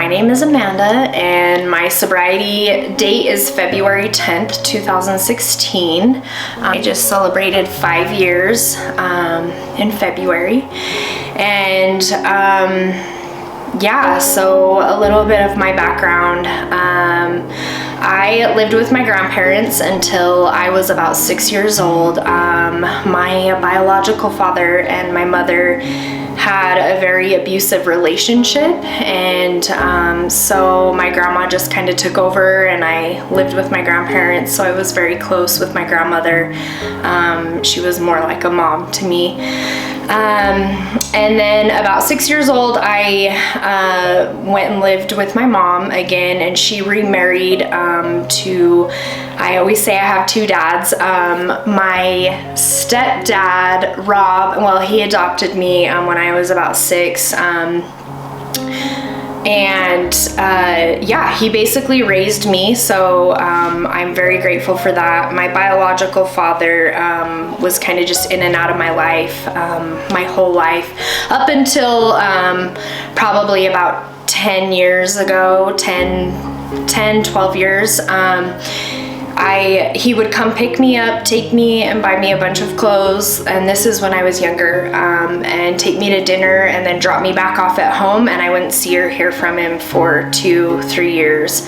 my name is Amanda, and my sobriety date is February 10th, 2016. I just celebrated 5 years in February. And yeah, so a little bit of my background. I lived with my grandparents until I was about 6 years old. My biological father and my mother had a very abusive relationship, and so my grandma just kind of took over and I lived with my grandparents, so I was very close with my grandmother. She was more like a mom to me. And then about 6 years old, I went and lived with my mom again, and she remarried to, I always say I have two dads. My stepdad, Rob, well, he adopted me when I was about 6. Yeah, he basically raised me, so I'm very grateful for that. My biological father was kind of just in and out of my life, my whole life, up until probably about 10 years ago, 12 years. He would come pick me up, take me and buy me a bunch of clothes, and this is when I was younger, and take me to dinner and then drop me back off at home, and I wouldn't see or hear from him for 2-3 years.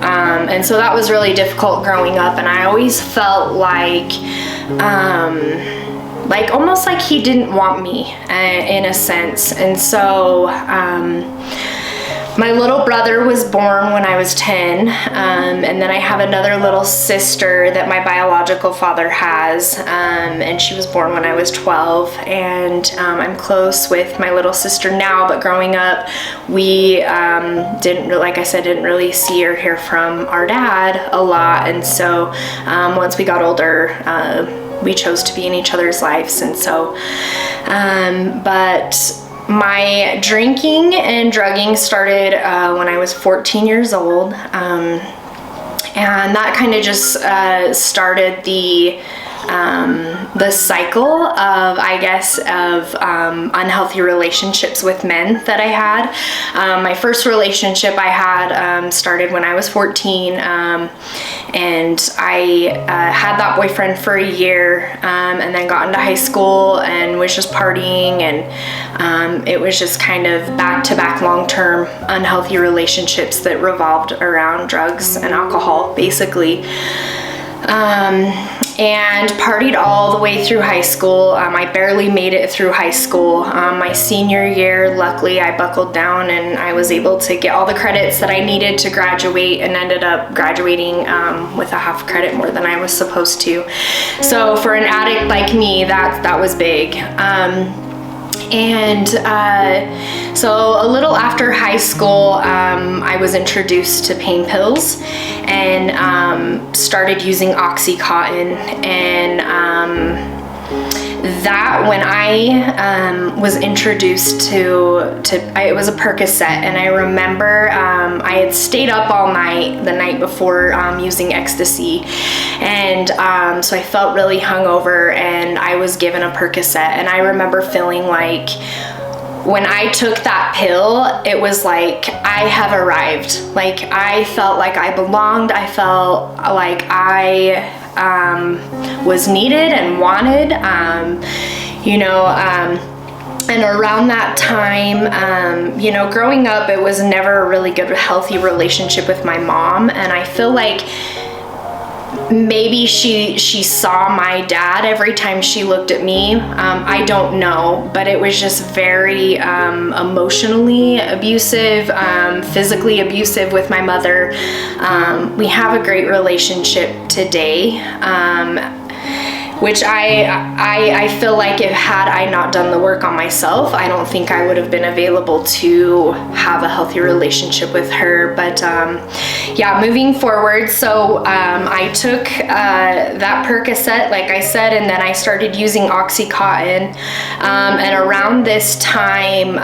And so that was really difficult growing up, and I always felt like almost like he didn't want me in a sense. And so my little brother was born when I was 10, and then I have another little sister that my biological father has, and she was born when I was 12, and I'm close with my little sister now, but growing up, we didn't really see or hear from our dad a lot, and so once we got older, we chose to be in each other's lives. And so, but my drinking and drugging started when I was 14 years old, and that kind of just started the cycle of, I guess, of unhealthy relationships with men that I had. My first relationship I had started when I was 14, and I had that boyfriend for a year, and then got into high school and was just partying, and it was just kind of back-to-back long-term unhealthy relationships that revolved around drugs and alcohol, basically. And partied all the way through high school. I barely made it through high school. My senior year, luckily, I buckled down and I was able to get all the credits that I needed to graduate, and ended up graduating with a half credit more than I was supposed to. So for an addict like me, that was big. So a little after high school, I was introduced to pain pills, and started using Oxycontin, and that when I was introduced to it was a Percocet, and I remember I had stayed up all night the night before using ecstasy, and so I felt really hungover, and I was given a Percocet, and I remember feeling like when I took that pill, it was like I have arrived. Like I felt like I belonged. I felt like I was needed and wanted, and around that time, growing up, it was never a really good, healthy relationship with my mom, and I feel like maybe she saw my dad every time she looked at me. I don't know, but it was just very emotionally abusive, physically abusive with my mother. We have a great relationship today, which I feel like had I not done the work on myself, I don't think I would have been available to have a healthy relationship with her. But yeah, moving forward, so I took that Percocet, like I said, and then I started using Oxycontin, and around this time,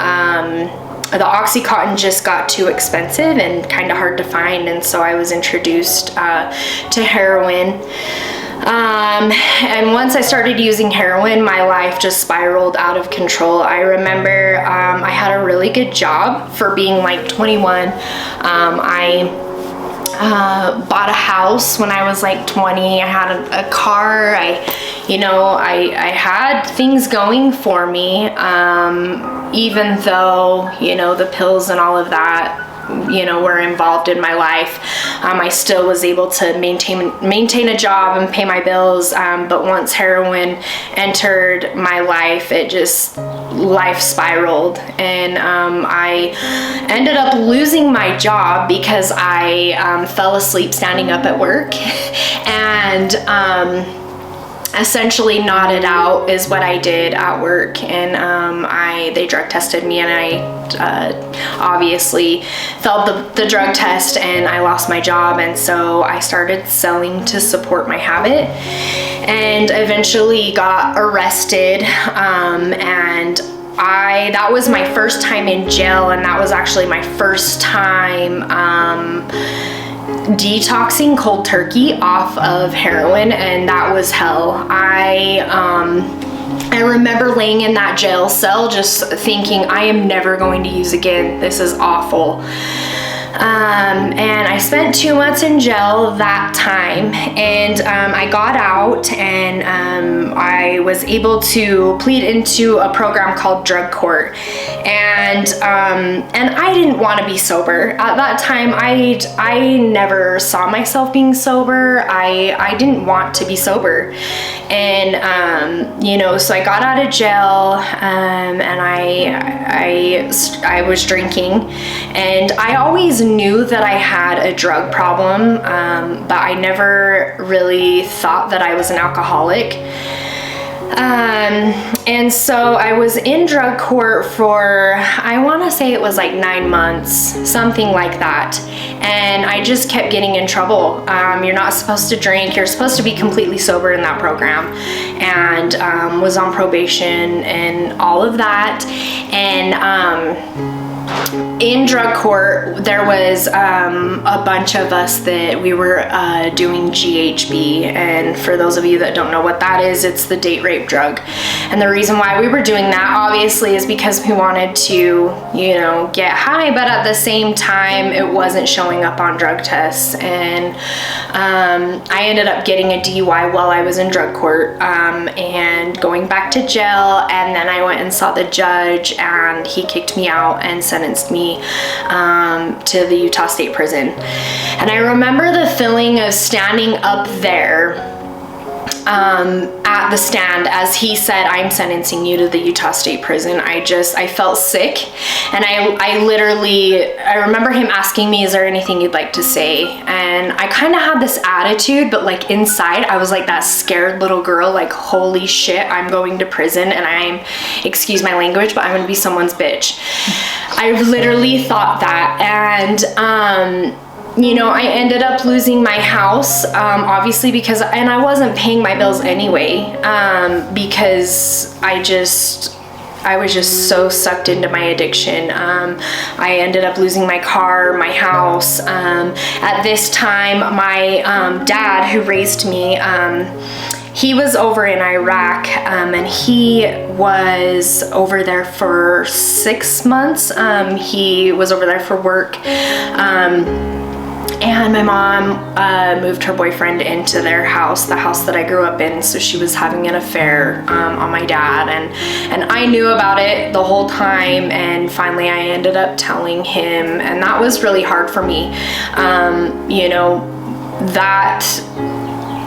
the Oxycontin just got too expensive and kind of hard to find, and so I was introduced to heroin. And once I started using heroin, my life just spiraled out of control. I remember I had a really good job for being like 21. I bought a house when I was like 20. I had a car. I had things going for me, even though, the pills and all of that, were involved in my life. I still was able to maintain a job and pay my bills. But once heroin entered my life, life spiraled, and I ended up losing my job because I fell asleep standing up at work, and essentially nodded out is what I did at work, and they drug tested me, and I obviously failed the drug test, and I lost my job, and so I started selling to support my habit, and eventually got arrested, and that was my first time in jail, and that was actually my first time detoxing cold turkey off of heroin, and that was hell. I remember laying in that jail cell just thinking, I am never going to use again. This is awful. And I spent 2 months in jail that time, and I got out, and I was able to plead into a program called drug court, and I didn't want to be sober at that time. I never saw myself being sober. I didn't want to be sober, and so I got out of jail, and I was drinking, and I always knew that I had a drug problem, but I never really thought that I was an alcoholic. And so I was in drug court for, I want to say it was like 9 months, something like that. And I just kept getting in trouble. You're not supposed to drink. You're supposed to be completely sober in that program, and was on probation and all of that. And in drug court, there was a bunch of us that we were doing GHB, and for those of you that don't know what that is, it's the date rape drug. And the reason why we were doing that, obviously, is because we wanted to, get high, but at the same time, it wasn't showing up on drug tests. And I ended up getting a DUI while I was in drug court, and going back to jail, and then I went and saw the judge, and he kicked me out and sentenced me to the Utah State Prison. And I remember the feeling of standing up there at the stand as he said, I'm sentencing you to the Utah State Prison. I felt sick, and I remember him asking me, is there anything you'd like to say? And I kind of had this attitude, but like inside I was like that scared little girl, like, holy shit, I'm going to prison, and excuse my language, but I'm gonna be someone's bitch. I literally thought that, and I ended up losing my house, obviously, and I wasn't paying my bills anyway, because I was just so sucked into my addiction. I ended up losing my car, my house. At this time, my dad, who raised me, he was over in Iraq, and he was over there for 6 months. He was over there for work. And my mom moved her boyfriend into their house, the house that I grew up in, so she was having an affair on my dad, and I knew about it the whole time, and finally I ended up telling him, and that was really hard for me.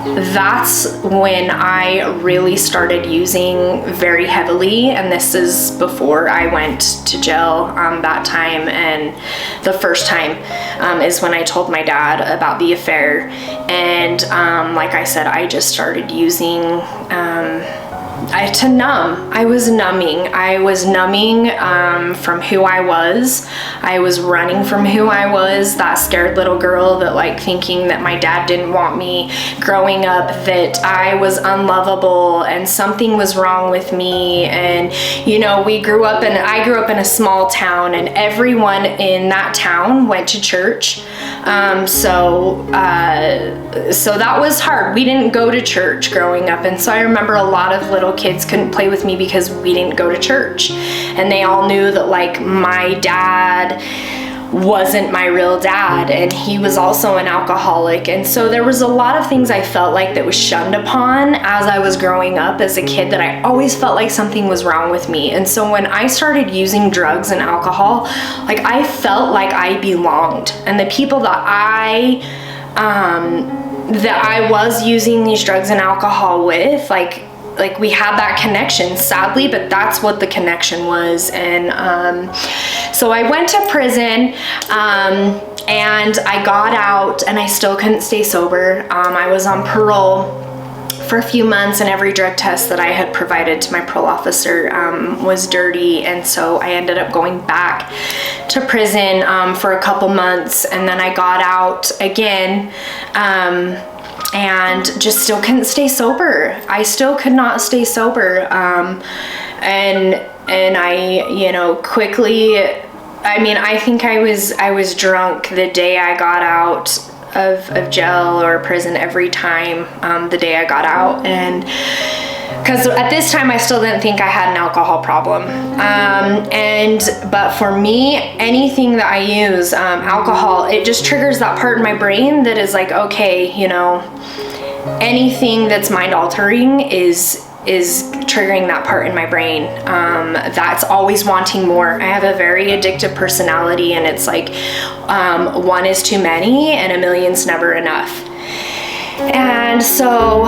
That's when I really started using very heavily, and this is before I went to jail that time. And the first time is when I told my dad about the affair, and like I said, I just started using to numb. I was numbing from who I was. I was running from who I was, that scared little girl that thinking that my dad didn't want me, growing up that I was unlovable and something was wrong with me. And I grew up in a small town, and everyone in that town went to church. So that was hard. We didn't go to church growing up, and so I remember a lot of little little kids couldn't play with me because we didn't go to church. And they all knew that like my dad wasn't my real dad, and he was also an alcoholic. And so there was a lot of things I felt like that was shunned upon as I was growing up as a kid, that I always felt like something was wrong with me. And so when I started using drugs and alcohol, like I felt like I belonged, and the people that I was using these drugs and alcohol with, like we had that connection, sadly, but that's what the connection was. And so I went to prison, and I got out, and I still couldn't stay sober. I was on parole for a few months, and every drug test that I had provided to my parole officer was dirty. And so I ended up going back to prison for a couple months, and then I got out again, and just still couldn't stay sober. I still could not stay sober. And I, you know, quickly, I mean, I think I was drunk the day I got out of jail or prison every time, the day I got out. And because at this time I still didn't think I had an alcohol problem. But for me, anything that I use, alcohol, it just triggers that part in my brain that is like, okay, you know, anything that's mind altering is triggering that part in my brain, that's always wanting more. I have a very addictive personality, and it's like, one is too many and a million's never enough. And so,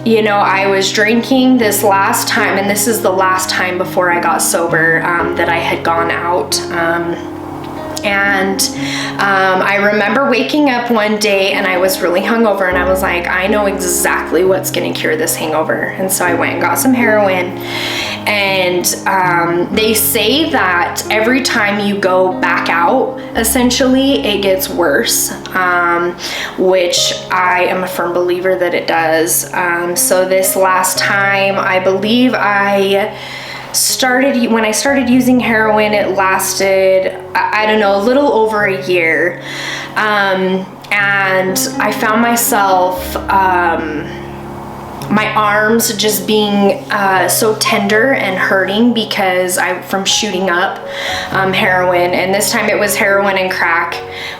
you know, I was drinking this last time, and this is the last time before I got sober, that I had gone out. I remember waking up one day, and I was really hungover, and I was like, I know exactly what's gonna cure this hangover. And so I went and got some heroin. And they say that every time you go back out, essentially, it gets worse, which I am a firm believer that it does. So this last time, I believe when I started using heroin, it lasted, I don't know, a little over a year. And I found myself, my arms just being so tender and hurting because from shooting up heroin. And this time it was heroin and crack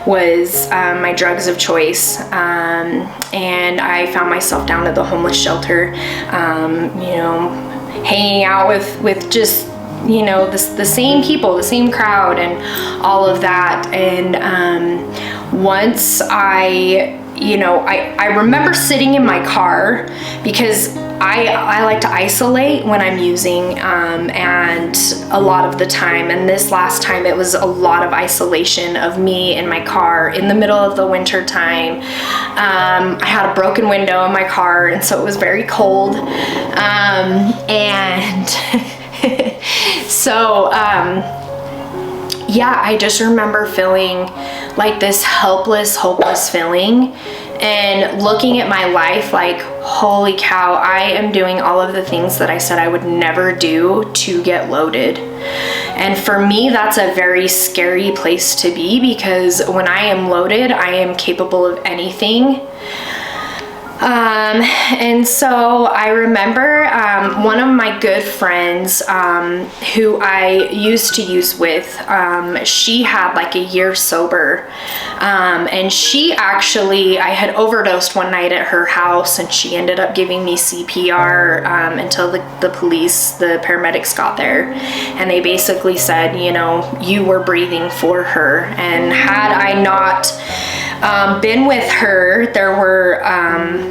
was my drugs of choice. And I found myself down at the homeless shelter, you know, hanging out with just, you know, the same people, the same crowd, and all of that. And once I remember sitting in my car, because I like to isolate when I'm using, and a lot of the time, and this last time it was a lot of isolation of me in my car in the middle of the winter time. I had a broken window in my car, and so it was very cold. And so, yeah, I just remember feeling like this helpless, hopeless feeling, and looking at my life like, holy cow, I am doing all of the things that I said I would never do to get loaded. And for me, that's a very scary place to be, because when I am loaded, I am capable of anything. And so I remember one of my good friends who I used to use with, she had like a year sober, and she actually, I had overdosed one night at her house, and she ended up giving me CPR until the police, the paramedics got there, and they basically said, you know, you were breathing for her. And had I not been with her, there were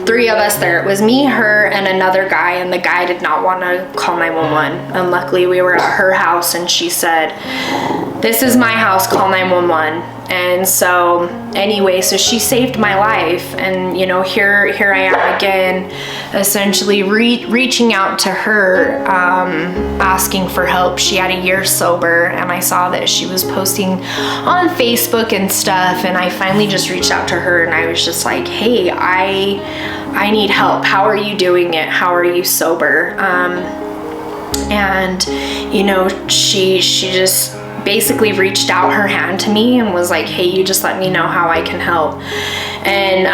3 of us there. It was me, her, and another guy, and the guy did not want to call 911. And luckily we were at her house, and she said, this is my house, call 911. And so anyway, so she saved my life. And you know, here I am again, essentially reaching out to her, asking for help. She had a year sober, and I saw that she was posting on Facebook and stuff, and I finally just reached out to her, and I was just like, hey, I need help. How are you doing it? How are you sober? And you know, she just basically reached out her hand to me and was like, hey, you just let me know how I can help. And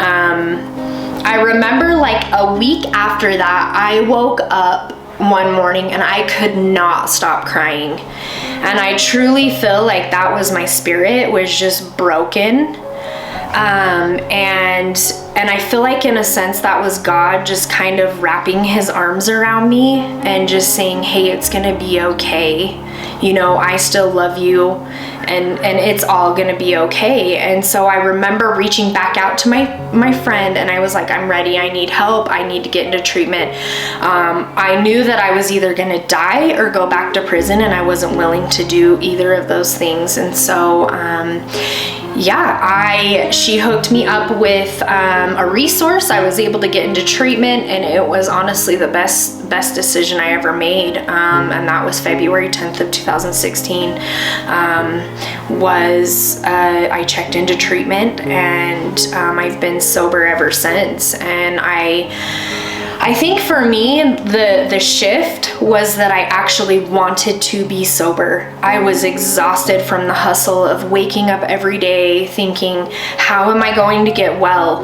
I remember like a week after that, I woke up one morning and I could not stop crying. And I truly feel like that was my spirit was just broken. And I feel like in a sense that was God just kind of wrapping his arms around me and just saying, hey, it's gonna be okay. You know, I still love you, and it's all gonna be okay. And so I remember reaching back out to my friend, and I was like, I'm ready, I need help, I need to get into treatment. I knew that I was either gonna die or go back to prison, and I wasn't willing to do either of those things. And so she hooked me up with a resource. I was able to get into treatment, and it was honestly the best decision I ever made. And that was February 10th of 2016. I checked into treatment, and I've been sober ever since. And I think for me, the shift was that I actually wanted to be sober. I was exhausted from the hustle of waking up every day thinking, how am I going to get well?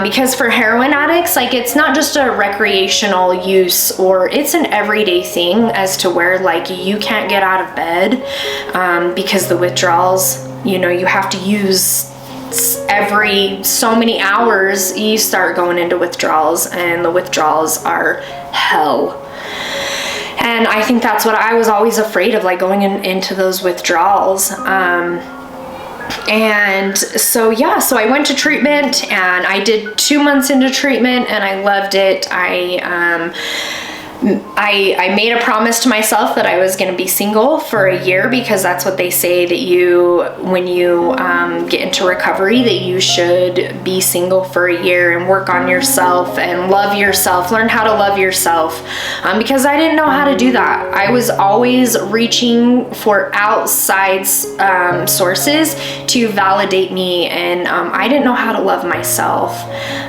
Because for heroin addicts, like, it's not just a recreational use, or it's an everyday thing, as to where like you can't get out of bed because the withdrawals, you know, you have to use every so many hours you start going into withdrawals, and the withdrawals are hell. And I think that's what I was always afraid of, like going into those withdrawals. And so I went to treatment, and I did 2 months into treatment, and I loved it. I made a promise to myself that I was going to be single for a year, because that's what they say, that when you get into recovery, that you should be single for a year and work on yourself and love yourself, learn how to love yourself, because I didn't know how to do that. I was always reaching for outside sources to validate me, and I didn't know how to love myself.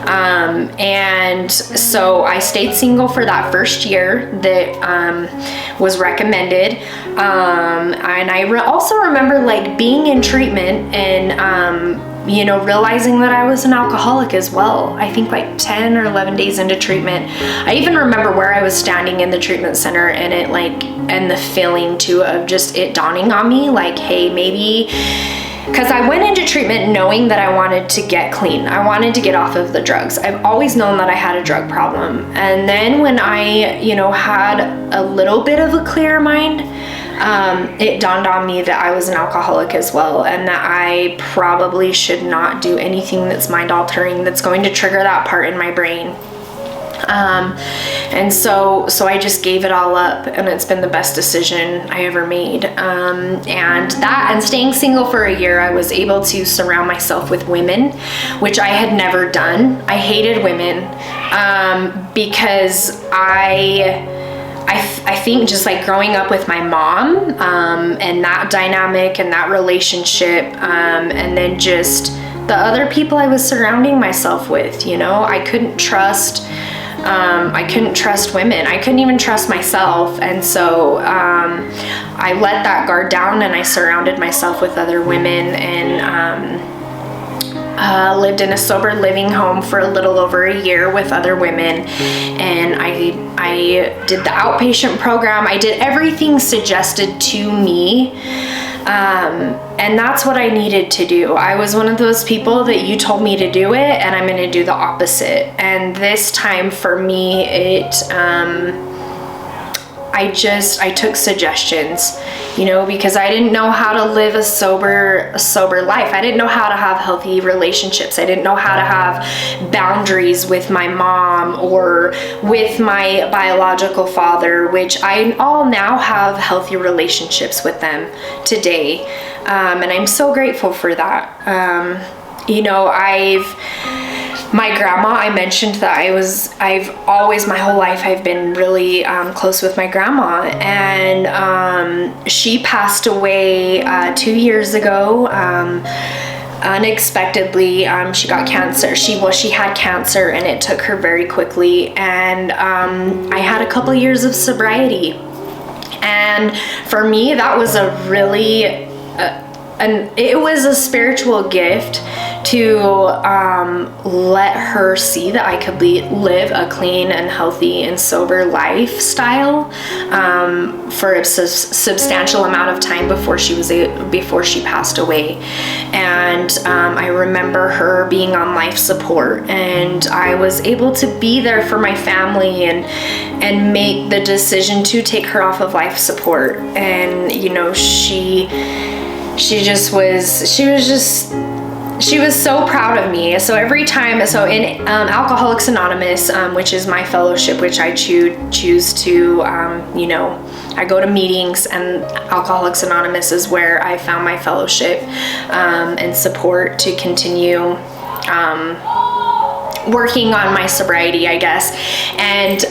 And so I stayed single for that first year that was recommended. And I also remember like being in treatment and realizing that I was an alcoholic as well. I think like 10 or 11 days into treatment. I even remember where I was standing in the treatment center, and the feeling too of just it dawning on me like, hey, maybe, because I went into treatment knowing that I wanted to get clean. I wanted to get off of the drugs. I've always known that I had a drug problem. And then when I, had a little bit of a clearer mind, it dawned on me that I was an alcoholic as well, and that I probably should not do anything that's mind altering, that's going to trigger that part in my brain. And so I just gave it all up, and it's been the best decision I ever made. And staying single for a year, I was able to surround myself with women, which I had never done. I hated women, because I think just like growing up with my mom, and that dynamic and that relationship, and then just the other people I was surrounding myself with, I couldn't trust women. I couldn't even trust myself. And so I let that guard down, and I surrounded myself with other women, and lived in a sober living home for a little over a year with other women. And I did the outpatient program. I did everything suggested to me. And that's what I needed to do. I was one of those people that you told me to do it, and I'm going to do the opposite. And this time for me, I took suggestions, because I didn't know how to live a sober life. I didn't know how to have healthy relationships. I didn't know how to have boundaries with my mom or with my biological father, which I all now have healthy relationships with them today. And I'm so grateful for that. My grandma, I mentioned that I've always, my whole life, I've been really close with my grandma, and she passed away 2 years ago. Unexpectedly. She got cancer. She had cancer, and it took her very quickly. And I had a couple years of sobriety, and for me, that was a really it was a spiritual gift to let her see that I could live a clean and healthy and sober lifestyle for a substantial amount of time before she passed away. And I remember her being on life support, and I was able to be there for my family and make the decision to take her off of life support. And you know, she was so proud of me. So every time, in Alcoholics Anonymous, which is my fellowship, which I choose to, I go to meetings, and Alcoholics Anonymous is where I found my fellowship and support to continue working on my sobriety, I guess. And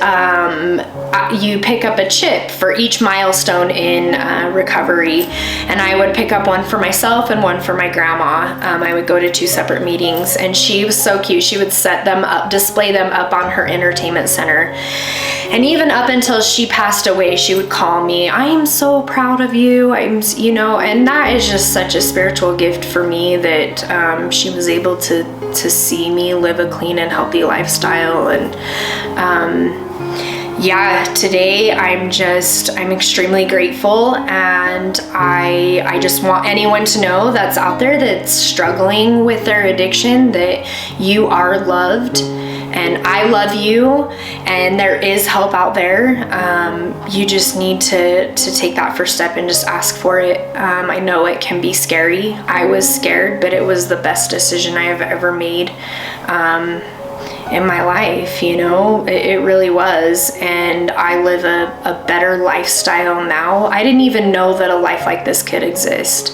you pick up a chip for each milestone in recovery, and I would pick up one for myself and one for my grandma. I would go to 2 separate meetings, and she was so cute. She would set them up, display them up on her entertainment center. And even up until she passed away, she would call me, "I am so proud of you." And that is just such a spiritual gift for me, that she was able to see me live a clean and healthy lifestyle. And today I'm extremely grateful, and I just want anyone to know that's out there that's struggling with their addiction that you are loved, and I love you, and there is help out there. You just need to take that first step and just ask for it. I know it can be scary. I was scared, but it was the best decision I have ever made in my life. It really was. And I live a better lifestyle now. I didn't even know that a life like this could exist.